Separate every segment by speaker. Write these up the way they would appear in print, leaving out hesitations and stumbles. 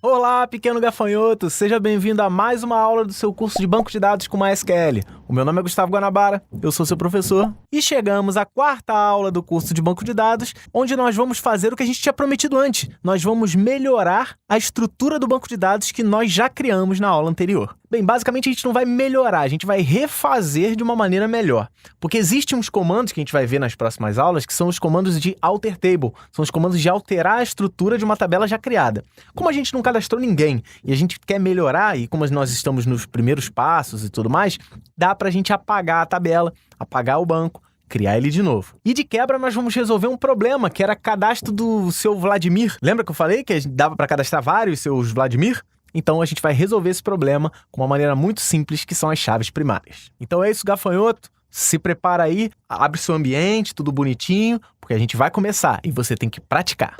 Speaker 1: Olá, pequeno gafanhoto! Seja bem-vindo a mais uma aula do seu curso de banco de dados com MySQL. O meu nome é Gustavo Guanabara, eu sou seu professor, e chegamos à quarta aula do curso de banco de dados, onde nós vamos fazer o que a gente tinha prometido antes. Nós vamos melhorar a estrutura do banco de dados que nós já criamos na aula anterior. Bem, basicamente a gente não vai melhorar, a gente vai refazer de uma maneira melhor. Porque existem uns comandos que a gente vai ver nas próximas aulas, que são os comandos de alter table, são os comandos de alterar a estrutura de uma tabela já criada. Como a gente não cadastrou ninguém e a gente quer melhorar, e como nós estamos nos primeiros passos e tudo mais, dá pra gente apagar a tabela, apagar o banco, criar ele de novo. E de quebra nós vamos resolver um problema, que era cadastro do seu Vladimir. Lembra que eu falei que dava para cadastrar vários seus Vladimir? Então a gente vai resolver esse problema com uma maneira muito simples, que são as chaves primárias. Então é isso, gafanhoto. Se prepara aí, abre seu ambiente, tudo bonitinho, porque a gente vai começar e você tem que praticar.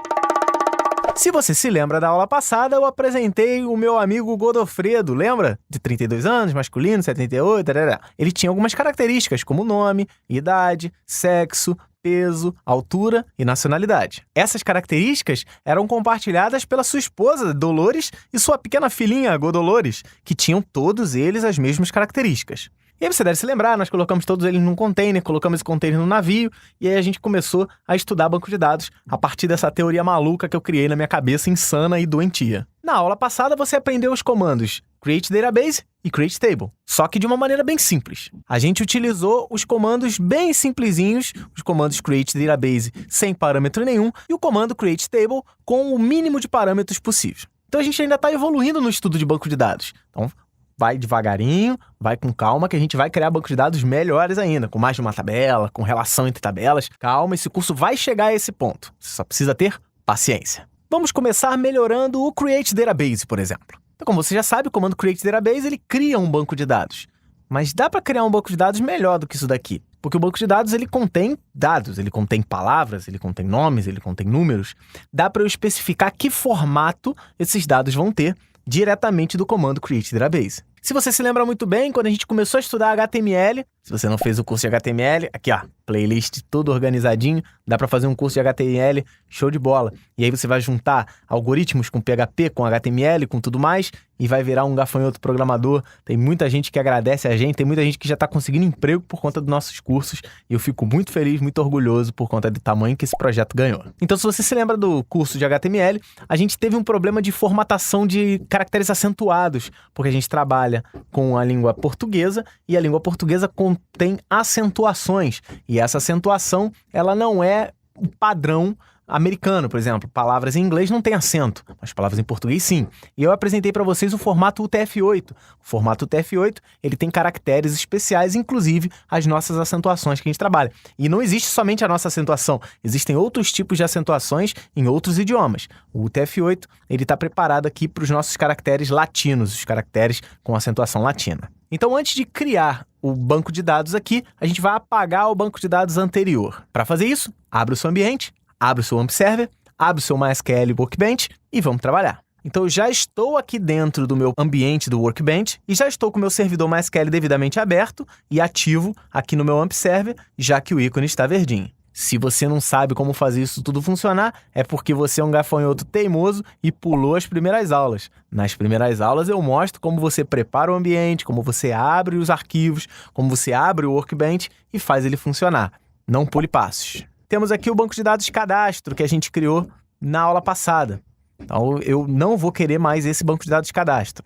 Speaker 1: Se você se lembra da aula passada, eu apresentei o meu amigo Godofredo, lembra? De 32 anos, masculino, 78, tarará. Ele tinha algumas características, como nome, idade, sexo, peso, altura e nacionalidade. Essas características eram compartilhadas pela sua esposa, Dolores, e sua pequena filhinha, Godolores, que tinham todos eles as mesmas características. E aí você deve se lembrar, nós colocamos todos eles num container, colocamos esse container no navio, e aí a gente começou a estudar banco de dados a partir dessa teoria maluca que eu criei na minha cabeça, insana e doentia. Na aula passada você aprendeu os comandos create database e create table, só que de uma maneira bem simples. A gente utilizou os comandos bem simplesinhos, os comandos create database sem parâmetro nenhum e o comando create table com o mínimo de parâmetros possível. Então a gente ainda está evoluindo no estudo de banco de dados. Então, vai devagarinho, vai com calma, que a gente vai criar bancos de dados melhores ainda, com mais de uma tabela, com relação entre tabelas. Calma, esse curso vai chegar a esse ponto. Você só precisa ter paciência. Vamos começar melhorando o Create Database, por exemplo. Então, como você já sabe, o comando Create Database, ele cria um banco de dados. Mas dá para criar um banco de dados melhor do que isso daqui. Porque o banco de dados, ele contém dados, ele contém palavras, ele contém nomes, ele contém números. Dá para eu especificar que formato esses dados vão ter diretamente do comando Create Database. Se você se lembra muito bem, quando a gente começou a estudar HTML, se você não fez o curso de HTML, aqui ó, playlist tudo organizadinho, dá para fazer um curso de HTML, show de bola. E aí você vai juntar algoritmos com PHP, com HTML, com tudo mais, e vai virar um gafanhoto programador. Tem muita gente que agradece a gente, tem muita gente que já está conseguindo emprego por conta dos nossos cursos, e eu fico muito feliz, muito orgulhoso por conta do tamanho que esse projeto ganhou. Então, se você se lembra do curso de HTML, a gente teve um problema de formatação de caracteres acentuados, porque a gente trabalha com a língua portuguesa, e a língua portuguesa contém acentuações, e essa acentuação, ela não é o padrão americano, por exemplo. Palavras em inglês não tem acento, mas palavras em português sim. E eu apresentei para vocês o formato UTF-8. O formato UTF-8, ele tem caracteres especiais, inclusive as nossas acentuações que a gente trabalha. E não existe somente a nossa acentuação, existem outros tipos de acentuações em outros idiomas. O UTF-8, ele está preparado aqui para os nossos caracteres latinos, os caracteres com acentuação latina. Então, antes de criar o banco de dados aqui, a gente vai apagar o banco de dados anterior. Para fazer isso, abre o seu ambiente, abre o seu AMP Server, abre o seu MySQL Workbench e vamos trabalhar. Então, eu já estou aqui dentro do meu ambiente do Workbench e já estou com o meu servidor MySQL devidamente aberto e ativo aqui no meu AMP Server, já que o ícone está verdinho. Se você não sabe como fazer isso tudo funcionar, é porque você é um gafanhoto teimoso e pulou as primeiras aulas. Nas primeiras aulas eu mostro como você prepara o ambiente, como você abre os arquivos, como você abre o Workbench e faz ele funcionar. Não pule passos. Temos aqui o banco de dados cadastro que a gente criou na aula passada. Então eu não vou querer mais esse banco de dados cadastro.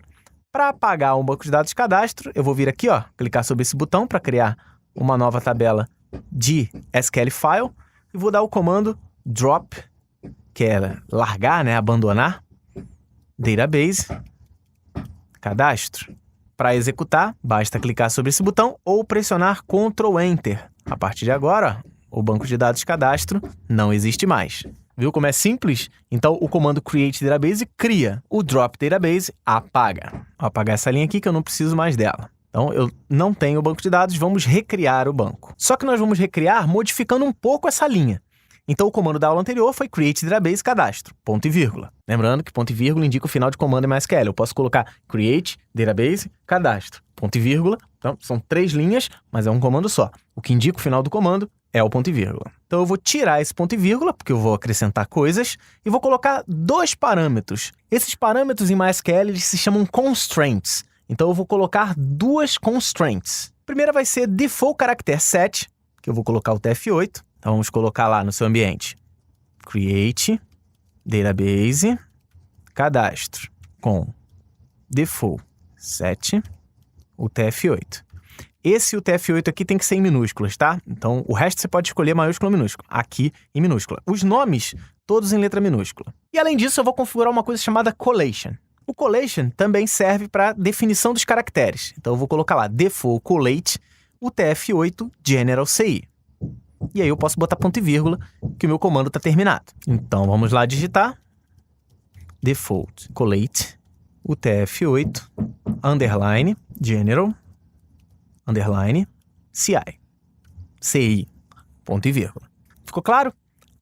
Speaker 1: Para apagar um banco de dados cadastro, eu vou vir aqui, ó, clicar sobre esse botão para criar uma nova tabela de SQL File e vou dar o comando drop, que é largar, né, abandonar, database, cadastro. Para executar, basta clicar sobre esse botão ou pressionar Ctrl Enter. A partir de agora, o banco de dados cadastro não existe mais. Viu como é simples? Então, o comando create database cria, o drop database apaga. Vou apagar essa linha aqui que eu não preciso mais dela. Então, eu não tenho o banco de dados, vamos recriar o banco. Só que nós vamos recriar modificando um pouco essa linha. Então, o comando da aula anterior foi create database cadastro, ponto e vírgula. Lembrando que ponto e vírgula indica o final de comando em MySQL. Eu posso colocar create database cadastro, ponto e vírgula. Então, são 3 linhas, mas é um comando só. O que indica o final do comando é o ponto e vírgula. Então, eu vou tirar esse ponto e vírgula, porque eu vou acrescentar coisas, e vou colocar 2 parâmetros. Esses parâmetros em MySQL, eles se chamam constraints. Então, eu vou colocar 2 constraints. A primeira vai ser default character set, que eu vou colocar o TF8. Então, vamos colocar lá no seu ambiente. Create database cadastro com default set o TF8. Esse UTF-8 aqui tem que ser em minúsculas, tá? Então, o resto você pode escolher maiúsculo ou minúsculo. Aqui, em minúscula. Os nomes, todos em letra minúscula. E, além disso, eu vou configurar uma coisa chamada collation. O collation também serve para definição dos caracteres. Então, eu vou colocar lá, default collate UTF-8 general CI. E aí, eu posso botar ponto e vírgula, que o meu comando está terminado. Então, vamos lá digitar. Default collate UTF-8 underline general underline CI, ponto e vírgula. Ficou claro?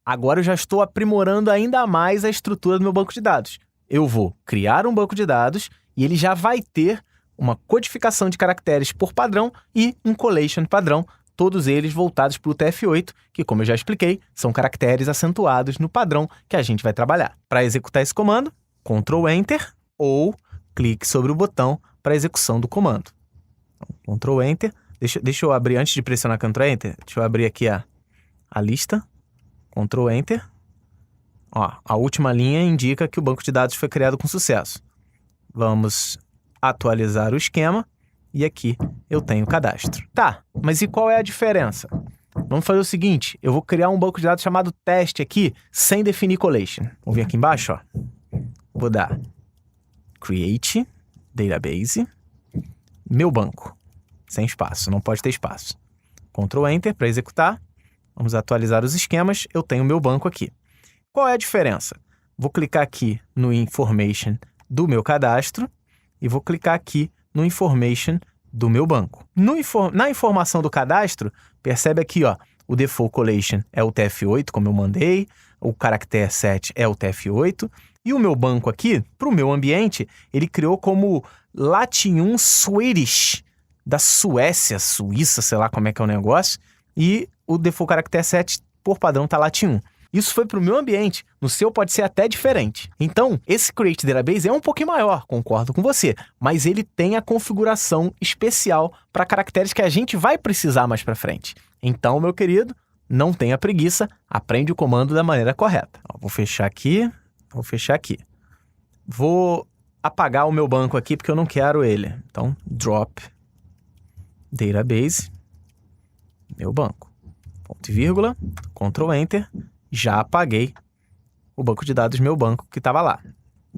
Speaker 1: Agora eu já estou aprimorando ainda mais a estrutura do meu banco de dados. Eu vou criar um banco de dados e ele já vai ter uma codificação de caracteres por padrão e um collation padrão, todos eles voltados para o UTF-8, que, como eu já expliquei, são caracteres acentuados no padrão que a gente vai trabalhar. Para executar esse comando, Ctrl Enter ou clique sobre o botão para execução do comando. Ctrl Enter. Deixa eu abrir, antes de pressionar Ctrl Enter, deixa eu abrir aqui a lista. Ctrl Enter. Ó, a última linha indica que o banco de dados foi criado com sucesso. Vamos atualizar o esquema e aqui eu tenho o cadastro. Tá, mas e qual é a diferença? Vamos fazer o seguinte, eu vou criar um banco de dados chamado teste aqui, sem definir collation. Vou vir aqui embaixo, ó. Vou dar create database meu banco, sem espaço, não pode ter espaço. Ctrl Enter para executar. Vamos atualizar os esquemas. Eu tenho o meu banco aqui. Qual é a diferença? Vou clicar aqui no Information do meu cadastro e vou clicar aqui no Information do meu banco. Na informação do cadastro, percebe aqui, ó, o Default Collation é o TF8, como eu mandei, o Character Set é o TF8, e o meu banco aqui, para o meu ambiente, ele criou como Latium Swedish, da Suécia, Suíça, sei lá como é que é o negócio, e o Default Character Set, por padrão, tá Latium. Isso foi para o meu ambiente, no seu pode ser até diferente. Então, esse Create Database é um pouquinho maior, concordo com você, mas ele tem a configuração especial para caracteres que a gente vai precisar mais para frente. Então, meu querido, não tenha preguiça, aprende o comando da maneira correta. Vou fechar aqui, vou fechar aqui. Vou apagar o meu banco aqui porque eu não quero ele. Então, drop database, meu banco. Ponto e vírgula, Ctrl Enter, já apaguei o banco de dados meu banco que estava lá.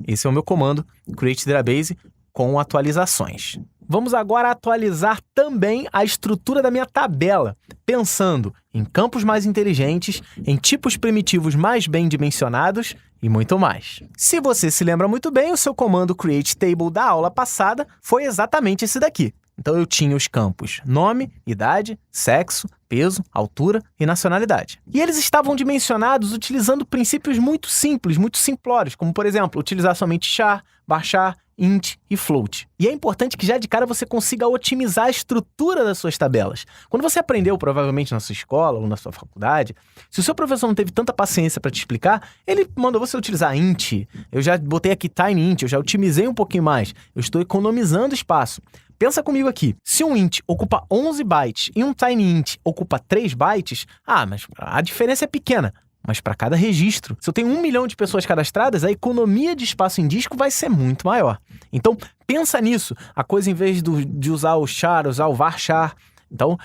Speaker 1: Esse é o meu comando create database com atualizações. Vamos agora atualizar também a estrutura da minha tabela, pensando em campos mais inteligentes, em tipos primitivos mais bem dimensionados e muito mais. Se você se lembra muito bem, o seu comando create table da aula passada foi exatamente esse daqui. Então, eu tinha os campos nome, idade, sexo, peso, altura e nacionalidade. E eles estavam dimensionados utilizando princípios muito simples, muito simplórios, como, por exemplo, utilizar somente char, varchar, int e float. E é importante que já de cara você consiga otimizar a estrutura das suas tabelas. Quando você aprendeu, provavelmente, na sua escola ou na sua faculdade, se o seu professor não teve tanta paciência para te explicar, ele mandou você utilizar int. Eu já botei aqui tinyInt, eu já otimizei um pouquinho mais. Eu estou economizando espaço. Pensa comigo aqui, se um int ocupa 11 bytes e um tinyInt ocupa 3 bytes, mas a diferença é pequena. Mas para cada registro, se eu tenho 1 milhão de pessoas cadastradas, a economia de espaço em disco vai ser muito maior. Então, pensa nisso. A coisa, em vez de usar o char, usar o varchar. Então,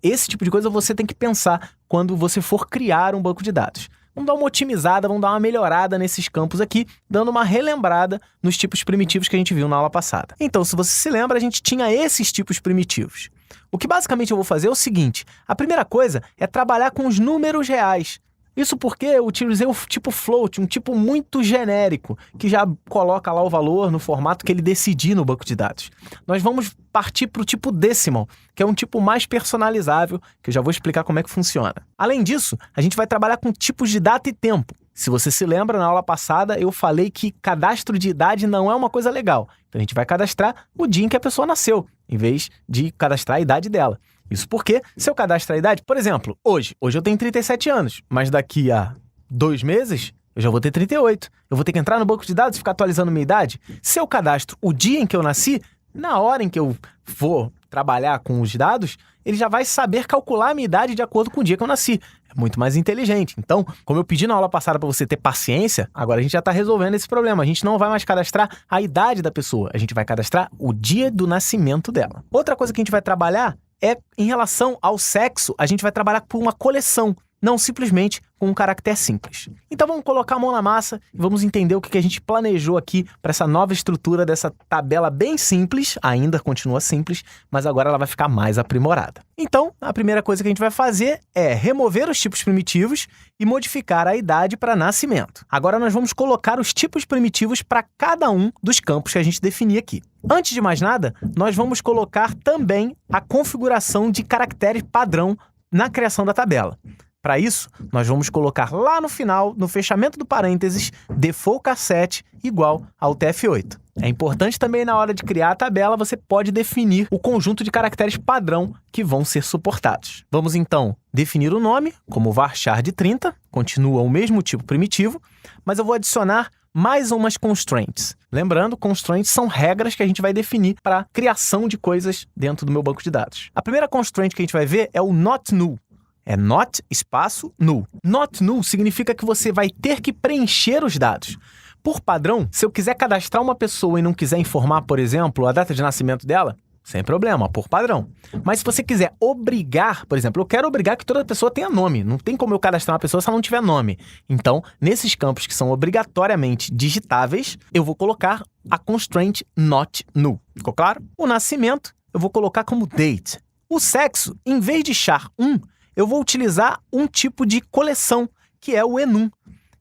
Speaker 1: esse tipo de coisa você tem que pensar quando você for criar um banco de dados. Vamos dar uma otimizada, vamos dar uma melhorada nesses campos aqui, dando uma relembrada nos tipos primitivos que a gente viu na aula passada. Então, se você se lembra, a gente tinha esses tipos primitivos. O que basicamente eu vou fazer é o seguinte, a primeira coisa é trabalhar com os números reais. Isso porque eu utilizei o tipo float, um tipo muito genérico, que já coloca lá o valor no formato que ele decidir no banco de dados. Nós vamos partir para o tipo decimal, que é um tipo mais personalizável, que eu já vou explicar como é que funciona. Além disso, a gente vai trabalhar com tipos de data e tempo. Se você se lembra, na aula passada eu falei que cadastro de idade não é uma coisa legal. Então a gente vai cadastrar o dia em que a pessoa nasceu, em vez de cadastrar a idade dela. Isso porque, se eu cadastrar a idade, por exemplo, hoje eu tenho 37 anos, mas daqui a 2 meses eu já vou ter 38. Eu vou ter que entrar no banco de dados e ficar atualizando minha idade? Se eu cadastro o dia em que eu nasci, na hora em que eu for trabalhar com os dados, ele já vai saber calcular a minha idade de acordo com o dia que eu nasci. É muito mais inteligente. Então, como eu pedi na aula passada para você ter paciência, agora a gente já está resolvendo esse problema. A gente não vai mais cadastrar a idade da pessoa, a gente vai cadastrar o dia do nascimento dela. Outra coisa que a gente vai trabalhar é, em relação ao sexo, a gente vai trabalhar por uma coleção, não simplesmente com um caractere simples. Então vamos colocar a mão na massa e vamos entender o que a gente planejou aqui para essa nova estrutura dessa tabela bem simples, ainda continua simples, mas agora ela vai ficar mais aprimorada. Então, a primeira coisa que a gente vai fazer é remover os tipos primitivos e modificar a idade para nascimento. Agora nós vamos colocar os tipos primitivos para cada um dos campos que a gente definir aqui. Antes de mais nada, nós vamos colocar também a configuração de caractere padrão na criação da tabela. Para isso, nós vamos colocar lá no final, no fechamento do parênteses, default cassette igual ao TF8. É importante também na hora de criar a tabela, você pode definir o conjunto de caracteres padrão que vão ser suportados. Vamos então definir o nome como varchar de 30, continua o mesmo tipo primitivo, mas eu vou adicionar mais umas constraints. Lembrando, constraints são regras que a gente vai definir para a criação de coisas dentro do meu banco de dados. A primeira constraint que a gente vai ver é o not null. É not, espaço, null. Not null significa que você vai ter que preencher os dados. Por padrão, se eu quiser cadastrar uma pessoa e não quiser informar, por exemplo, a data de nascimento dela, sem problema, por padrão. Mas se você quiser obrigar, por exemplo, eu quero obrigar que toda pessoa tenha nome. Não tem como eu cadastrar uma pessoa se ela não tiver nome. Então, nesses campos que são obrigatoriamente digitáveis, eu vou colocar a constraint not null. Ficou claro? O nascimento, eu vou colocar como date. O sexo, em vez de char1, eu vou utilizar um tipo de coleção, que é o enum.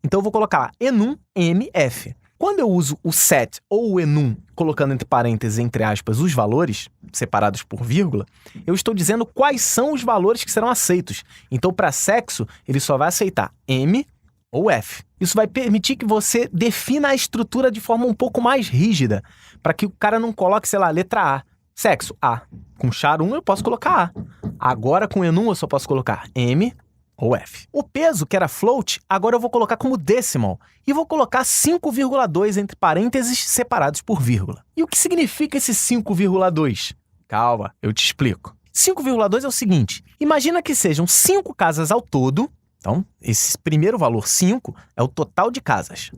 Speaker 1: Então, eu vou colocar lá, enum mf. Quando eu uso o set ou o enum, colocando entre parênteses, entre aspas, os valores, separados por vírgula, eu estou dizendo quais são os valores que serão aceitos. Então, para sexo, ele só vai aceitar M ou F. Isso vai permitir que você defina a estrutura de forma um pouco mais rígida, para que o cara não coloque, sei lá, letra A. Sexo, A. Com char1 eu posso colocar A. Agora com enum eu só posso colocar M ou F. O peso, que era float, agora eu vou colocar como decimal. E vou colocar 5,2 entre parênteses separados por vírgula. E o que significa esse 5,2? Calma, eu te explico. 5,2 é o seguinte, imagina que sejam 5 casas ao todo. Então, esse primeiro valor, 5, é o total de casas.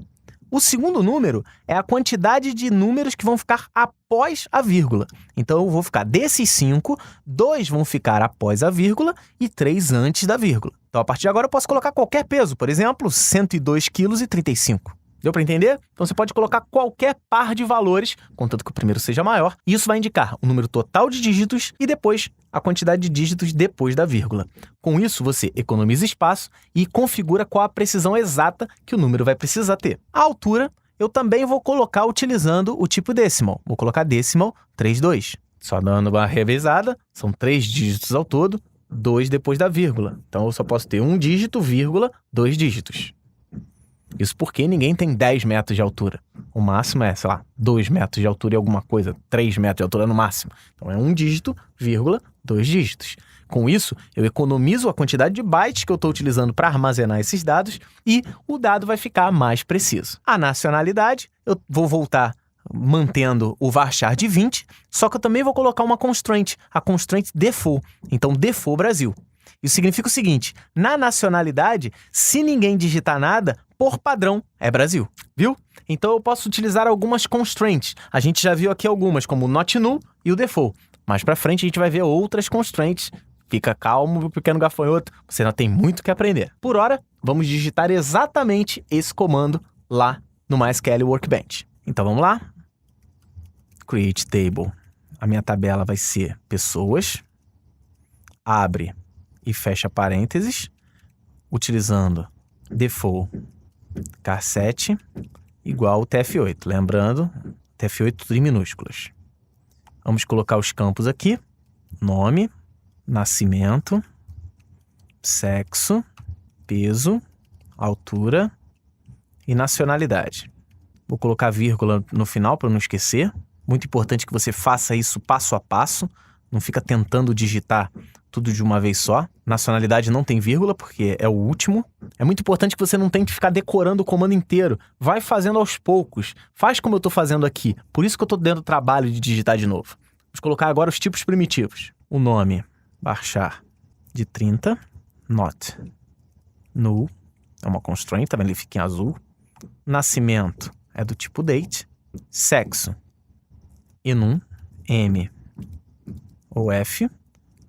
Speaker 1: O segundo número é a quantidade de números que vão ficar após a vírgula. Então, eu vou ficar desses 5, 2 vão ficar após a vírgula e 3 antes da vírgula. Então, a partir de agora, eu posso colocar qualquer peso. Por exemplo, 102,35 kg. Deu para entender? Então, você pode colocar qualquer par de valores, contanto que o primeiro seja maior. E isso vai indicar o número total de dígitos e depois a quantidade de dígitos depois da vírgula. Com isso, você economiza espaço e configura qual a precisão exata que o número vai precisar ter. A altura, eu também vou colocar utilizando o tipo decimal. Vou colocar decimal 32. Só dando uma revezada, são 3 dígitos ao todo, 2 depois da vírgula. Então, eu só posso ter 1 dígito, vírgula, 2 dígitos. Isso porque ninguém tem 10 metros de altura. O máximo é, sei lá, 2 metros de altura e alguma coisa, 3 metros de altura no máximo. Então é 1 dígito, vírgula, 2 dígitos. Com isso, eu economizo a quantidade de bytes que eu estou utilizando para armazenar esses dados e o dado vai ficar mais preciso. A nacionalidade, eu vou voltar mantendo o varchar de 20, só que eu também vou colocar uma constraint, a constraint default. Então, default Brasil. Isso significa o seguinte, na nacionalidade, se ninguém digitar nada, por padrão, é Brasil, viu? Então, eu posso utilizar algumas constraints. A gente já viu aqui algumas, como o not null e o default. Mais pra frente, a gente vai ver outras constraints. Fica calmo, meu pequeno gafanhoto, você ainda tem muito que aprender. Por hora, vamos digitar exatamente esse comando lá no MySQL Workbench. Então, vamos lá. Create table. A minha tabela vai ser pessoas. Abre e fecha parênteses, utilizando default car7 igual TF8. Lembrando, TF8 tudo em minúsculas. Vamos colocar os campos aqui. Nome, nascimento, sexo, peso, altura e nacionalidade. Vou colocar vírgula no final para não esquecer. Muito importante que você faça isso passo a passo. Não fica tentando digitar tudo de uma vez só. Nacionalidade não tem vírgula, porque é o último. É muito importante que você não tente ficar decorando o comando inteiro. Vai fazendo aos poucos. Faz como eu estou fazendo aqui. Por isso que eu estou dando trabalho de digitar de novo. Vamos colocar agora os tipos primitivos. O nome, baixar de 30. Not null. É uma constraint, também ele fica em azul. Nascimento é do tipo date. Sexo, enum. M ou F.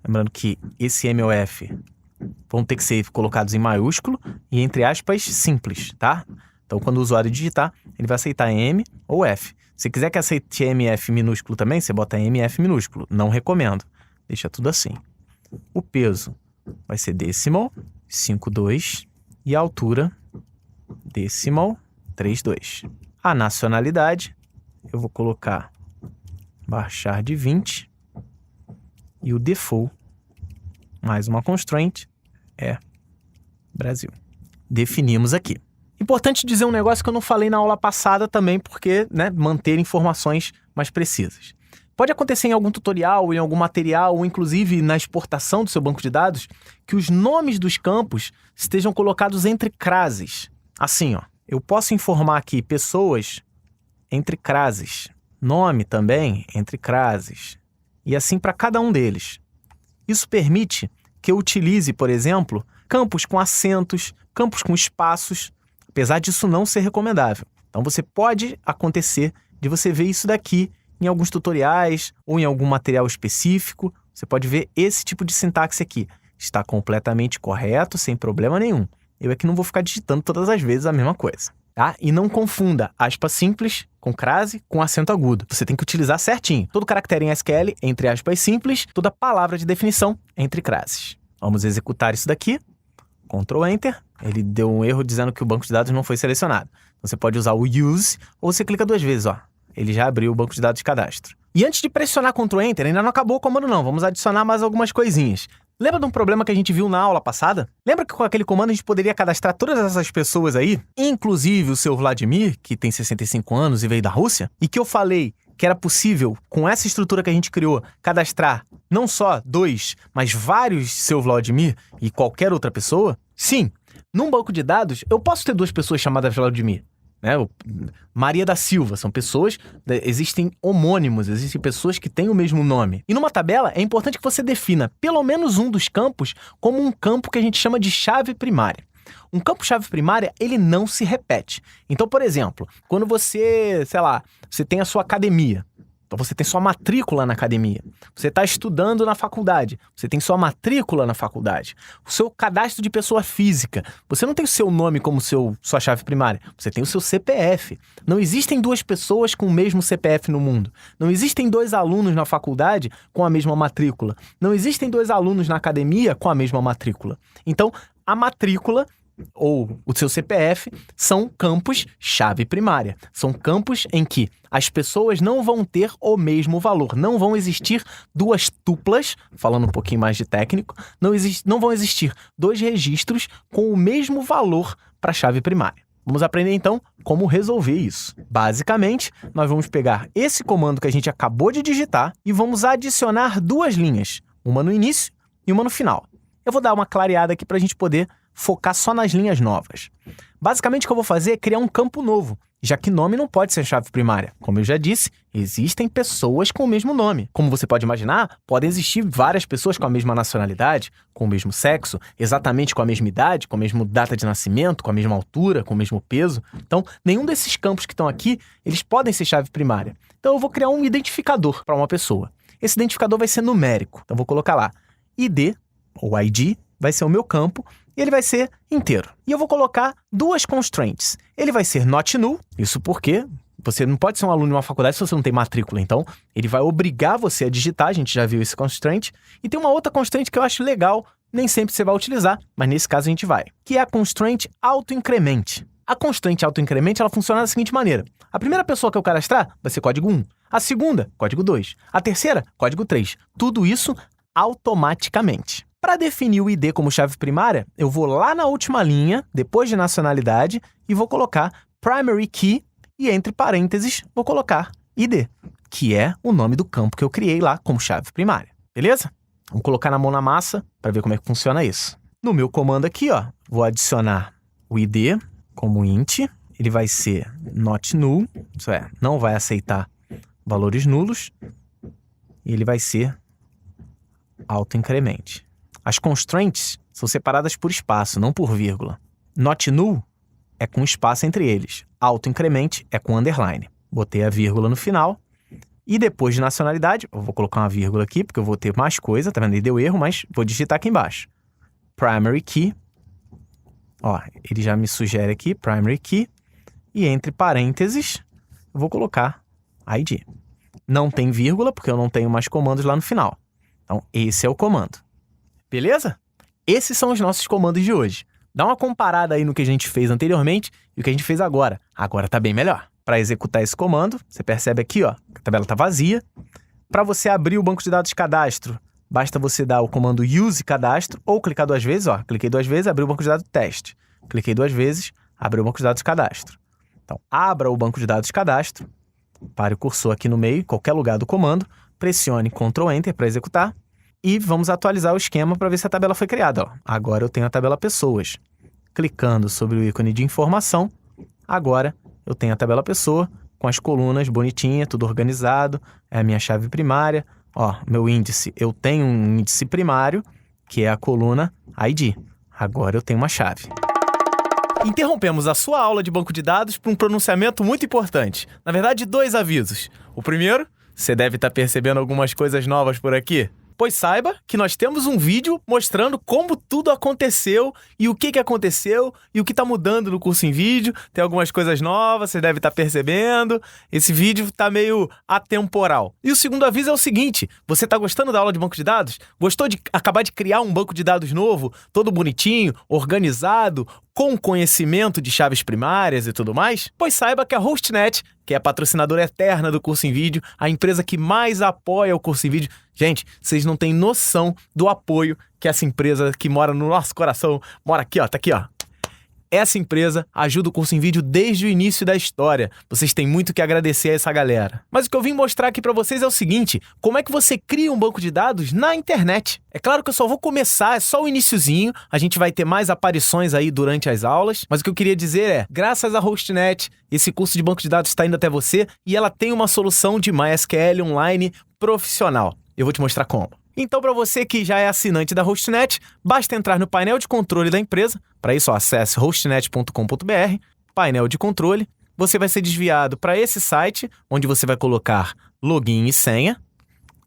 Speaker 1: Lembrando que esse M ou F vão ter que ser colocados em maiúsculo e entre aspas simples, tá? Então, quando o usuário digitar, ele vai aceitar M ou F. Se quiser que aceite MF minúsculo também, você bota MF minúsculo. Não recomendo. Deixa tudo assim. O peso vai ser decimal 5,2 e a altura decimal 3,2. A nacionalidade, eu vou colocar baixar de 20 e o default, mais uma constraint, é Brasil. Definimos aqui. Importante dizer um negócio que eu não falei na aula passada também, porque, manter informações mais precisas. Pode acontecer em algum tutorial, em algum material, ou inclusive na exportação do seu banco de dados, que os nomes dos campos estejam colocados entre crases. Assim, eu posso informar aqui pessoas entre crases, nome também entre crases, e assim para cada um deles. Isso permite que eu utilize, por exemplo, campos com acentos, campos com espaços, apesar disso não ser recomendável. Então pode acontecer de você ver isso daqui em alguns tutoriais ou em algum material específico. Você pode ver esse tipo de sintaxe aqui. Está completamente correto, sem problema nenhum. Eu é que não vou ficar digitando todas as vezes a mesma coisa. Tá? E não confunda aspas simples com crase com acento agudo. Você tem que utilizar certinho. Todo caractere em SQL entre aspas simples, toda palavra de definição entre crases. Vamos executar isso daqui. Ctrl Enter. Ele deu um erro dizendo que o banco de dados não foi selecionado. Então, você pode usar o use ou você clica duas vezes. Ele já abriu o banco de dados de cadastro. E antes de pressionar Ctrl Enter, ainda não acabou o comando não. Vamos adicionar mais algumas coisinhas. Lembra de um problema que a gente viu na aula passada? Lembra que com aquele comando a gente poderia cadastrar todas essas pessoas aí? Inclusive o seu Vladimir, que tem 65 anos e veio da Rússia? E que eu falei que era possível, com essa estrutura que a gente criou, cadastrar não só 2, mas vários seu Vladimir e qualquer outra pessoa? Sim, num banco de dados eu posso ter 2 pessoas chamadas Vladimir. Maria da Silva, são pessoas, existem homônimos, existem pessoas que têm o mesmo nome. E numa tabela é importante que você defina pelo menos um dos campos como um campo que a gente chama de chave primária. Um campo chave primária, ele não se repete. Então, por exemplo, quando você tem a sua academia, então você tem sua matrícula na academia, você está estudando na faculdade, você tem sua matrícula na faculdade, o seu cadastro de pessoa física, você não tem o seu nome como sua chave primária, você tem o seu CPF. Não existem 2 pessoas com o mesmo CPF no mundo. Não existem 2 alunos na faculdade com a mesma matrícula. Não existem 2 alunos na academia com a mesma matrícula. Então, a matrícula ou o seu CPF são campos chave primária. São campos em que as pessoas não vão ter o mesmo valor. Não vão existir 2 tuplas, falando um pouquinho mais de técnico, não vão existir 2 registros com o mesmo valor para a chave primária. Vamos aprender então como resolver isso. Basicamente, nós vamos pegar esse comando que a gente acabou de digitar e vamos adicionar 2 linhas, uma no início e uma no final. Eu vou dar uma clareada aqui para a gente poder focar só nas linhas novas. Basicamente, o que eu vou fazer é criar um campo novo, já que nome não pode ser chave primária. Como eu já disse, existem pessoas com o mesmo nome. Como você pode imaginar, podem existir várias pessoas com a mesma nacionalidade, com o mesmo sexo, exatamente com a mesma idade, com a mesma data de nascimento, com a mesma altura, com o mesmo peso. Então, nenhum desses campos que estão aqui, eles podem ser chave primária. Então, eu vou criar um identificador para uma pessoa. Esse identificador vai ser numérico. Então, eu vou colocar lá ID, ou ID, vai ser o meu campo, e ele vai ser inteiro. E eu vou colocar 2 constraints. Ele vai ser not null, isso porque você não pode ser um aluno de uma faculdade se você não tem matrícula. Então, ele vai obrigar você a digitar, a gente já viu esse constraint. E tem uma outra constraint que eu acho legal nem sempre você vai utilizar, mas nesse caso a gente vai, que é a constraint autoincremente. A constraint autoincremente, ela funciona da seguinte maneira. A primeira pessoa que eu cadastrar vai ser código 1, a segunda, código 2, a terceira, código 3. Tudo isso automaticamente. Para definir o ID como chave primária, eu vou lá na última linha, depois de nacionalidade, e vou colocar primary key e entre parênteses vou colocar ID, que é o nome do campo que eu criei lá como chave primária. Beleza? Vamos colocar na mão na massa para ver como é que funciona isso. No meu comando aqui, ó, vou adicionar o ID como int, ele vai ser not null, isso é, não vai aceitar valores nulos, e ele vai ser autoincremente. As constraints são separadas por espaço, não por vírgula. Not null é com espaço entre eles. Autoincremente é com underline. Botei a vírgula no final. E depois de nacionalidade, eu vou colocar uma vírgula aqui, porque eu vou ter mais coisa, tá vendo? Ele deu erro, mas vou digitar aqui embaixo. Primary key. Ó, ele já me sugere aqui, primary key. E entre parênteses, eu vou colocar ID. Não tem vírgula, porque eu não tenho mais comandos lá no final. Então, esse é o comando. Beleza? Esses são os nossos comandos de hoje. Dá uma comparada aí no que a gente fez anteriormente e o que a gente fez agora. Agora tá bem melhor. Para executar esse comando, você percebe aqui, ó, que a tabela está vazia. Para você abrir o banco de dados cadastro, basta você dar o comando use cadastro ou clicar duas vezes, ó. Cliquei duas vezes, abriu o banco de dados teste. Cliquei duas vezes, abriu o banco de dados cadastro. Então, abra o banco de dados cadastro, pare o cursor aqui no meio, em qualquer lugar do comando, pressione Ctrl Enter para executar. E vamos atualizar o esquema para ver se a tabela foi criada. Ó. Agora eu tenho a tabela pessoas. Clicando sobre o ícone de informação, agora eu tenho a tabela pessoa com as colunas bonitinha, tudo organizado. É a minha chave primária. Ó, meu índice, eu tenho um índice primário, que é a coluna ID. Agora eu tenho uma chave. Interrompemos a sua aula de banco de dados por um pronunciamento muito importante. Na verdade, 2 avisos. O primeiro, você deve estar percebendo algumas coisas novas por aqui. Pois saiba que nós temos um vídeo mostrando como tudo aconteceu e o que aconteceu e o que está mudando no curso em vídeo. Tem algumas coisas novas, você deve estar percebendo. Esse vídeo está meio atemporal. E o segundo aviso é o seguinte, você está gostando da aula de banco de dados? Gostou de acabar de criar um banco de dados novo, todo bonitinho, organizado, com conhecimento de chaves primárias e tudo mais? Pois saiba que a Hostnet, que é a patrocinadora eterna do curso em vídeo, a empresa que mais apoia o curso em vídeo. Gente, vocês não têm noção do apoio que essa empresa que mora no nosso coração, mora aqui, ó, tá aqui, ó. Essa empresa ajuda o curso em vídeo desde o início da história. Vocês têm muito que agradecer a essa galera. Mas o que eu vim mostrar aqui para vocês é o seguinte, como é que você cria um banco de dados na internet? É claro que eu só vou começar, é só o iniciozinho, a gente vai ter mais aparições aí durante as aulas, mas o que eu queria dizer é, graças à Hostnet, esse curso de banco de dados está indo até você e ela tem uma solução de MySQL online profissional. Eu vou te mostrar como. Então, para você que já é assinante da Hostnet, basta entrar no painel de controle da empresa. Para isso, acesse hostnet.com.br, painel de controle. Você vai ser desviado para esse site, onde você vai colocar login e senha,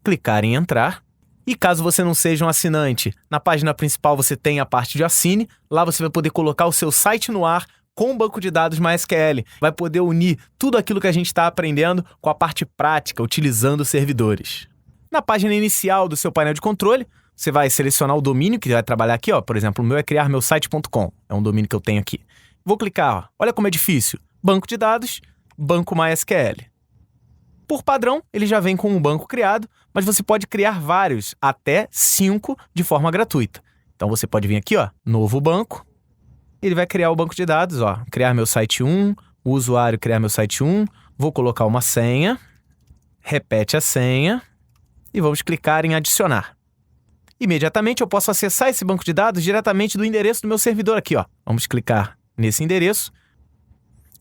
Speaker 1: clicar em entrar. E caso você não seja um assinante, na página principal você tem a parte de assine. Lá você vai poder colocar o seu site no ar com o banco de dados MySQL. Vai poder unir tudo aquilo que a gente está aprendendo com a parte prática, utilizando servidores. Na página inicial do seu painel de controle, você vai selecionar o domínio que vai trabalhar aqui, ó. Por exemplo, o meu é criarmeusite.com. É um domínio que eu tenho aqui. Vou clicar, ó. Olha como é difícil. Banco de dados, banco MySQL. Por padrão, ele já vem com um banco criado, mas você pode criar vários, até 5 de forma gratuita. Então você pode vir aqui, ó, novo banco. Ele vai criar o banco de dados, ó. Criar meu site 1, o usuário criar meu site 1. Vou colocar uma senha. Repete a senha. E vamos clicar em adicionar. Imediatamente eu posso acessar esse banco de dados diretamente do endereço do meu servidor aqui, ó. Vamos clicar nesse endereço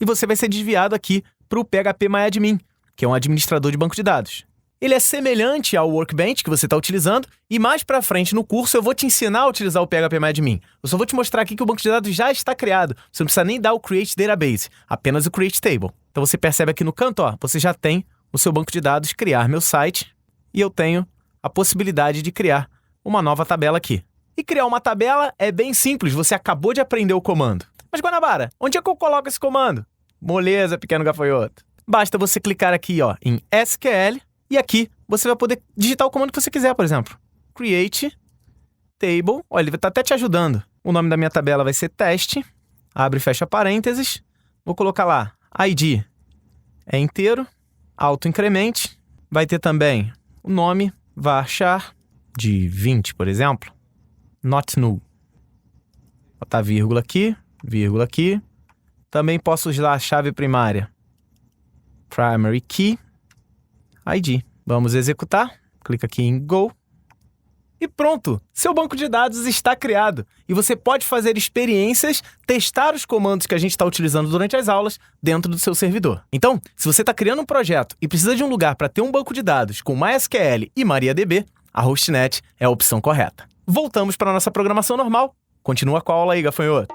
Speaker 1: e você vai ser desviado aqui para o PHPMyAdmin, que é um administrador de banco de dados. Ele é semelhante ao Workbench que você está utilizando e mais para frente no curso eu vou te ensinar a utilizar o PHPMyAdmin. Eu só vou te mostrar aqui que o banco de dados já está criado. Você não precisa nem dar o Create Database, apenas o Create Table. Então você percebe aqui no canto, ó, você já tem o seu banco de dados, criar meu site. E eu tenho a possibilidade de criar uma nova tabela aqui. E criar uma tabela é bem simples, você acabou de aprender o comando. Mas Guanabara, onde é que eu coloco esse comando? Moleza, pequeno gafanhoto. Basta você clicar aqui, ó, em SQL e aqui você vai poder digitar o comando que você quiser, por exemplo. Create table, olha, ele vai estar até te ajudando. O nome da minha tabela vai ser teste, abre e fecha parênteses, vou colocar lá, ID é inteiro, auto-incremente, vai ter também o nome, varchar, de 20, por exemplo, not null. Botar vírgula aqui, também posso usar a chave primária, primary key, ID. Vamos executar, clica aqui em Go. E pronto, seu banco de dados está criado e você pode fazer experiências, testar os comandos que a gente está utilizando durante as aulas dentro do seu servidor. Então, se você está criando um projeto e precisa de um lugar para ter um banco de dados com MySQL e MariaDB, a Hostnet é a opção correta. Voltamos para a nossa programação normal. Continua com a aula aí, gafanhoto.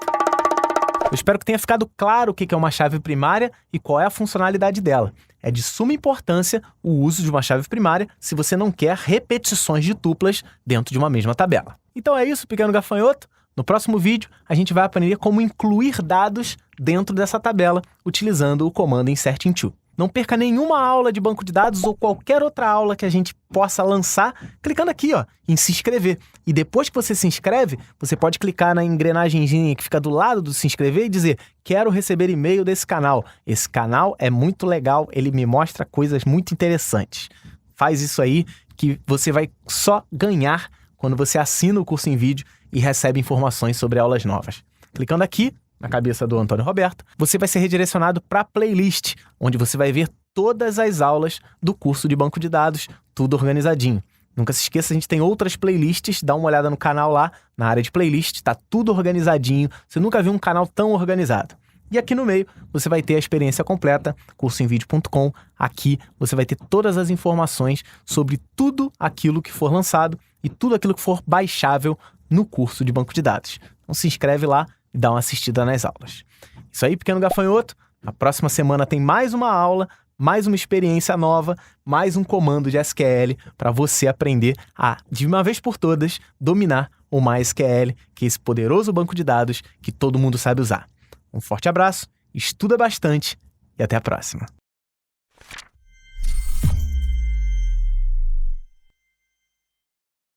Speaker 1: Eu espero que tenha ficado claro o que é uma chave primária e qual é a funcionalidade dela. É de suma importância o uso de uma chave primária se você não quer repetições de tuplas dentro de uma mesma tabela. Então é isso, pequeno gafanhoto. No próximo vídeo, a gente vai aprender como incluir dados dentro dessa tabela utilizando o comando insertInto. Não perca nenhuma aula de banco de dados ou qualquer outra aula que a gente possa lançar clicando aqui, ó, em se inscrever. E depois que você se inscreve, você pode clicar na engrenagemzinha que fica do lado do se inscrever e dizer: quero receber e-mail desse canal. Esse canal é muito legal, ele me mostra coisas muito interessantes. Faz isso aí que você vai só ganhar quando você assina o curso em vídeo e recebe informações sobre aulas novas. Clicando aqui, na cabeça do Antônio Roberto, você vai ser redirecionado para a playlist, onde você vai ver todas as aulas do curso de banco de dados, tudo organizadinho. Nunca se esqueça, a gente tem outras playlists, dá uma olhada no canal lá, na área de playlist, tá tudo organizadinho, você nunca viu um canal tão organizado. E aqui no meio, você vai ter a experiência completa, cursoemvideo.com. Aqui você vai ter todas as informações sobre tudo aquilo que for lançado e tudo aquilo que for baixável no curso de banco de dados. Então se inscreve lá e dá uma assistida nas aulas. Isso aí, pequeno gafanhoto. Na próxima semana tem mais uma aula, mais uma experiência nova, mais um comando de SQL para você aprender a, de uma vez por todas, dominar o MySQL, que é esse poderoso banco de dados que todo mundo sabe usar. Um forte abraço, estuda bastante e até a próxima.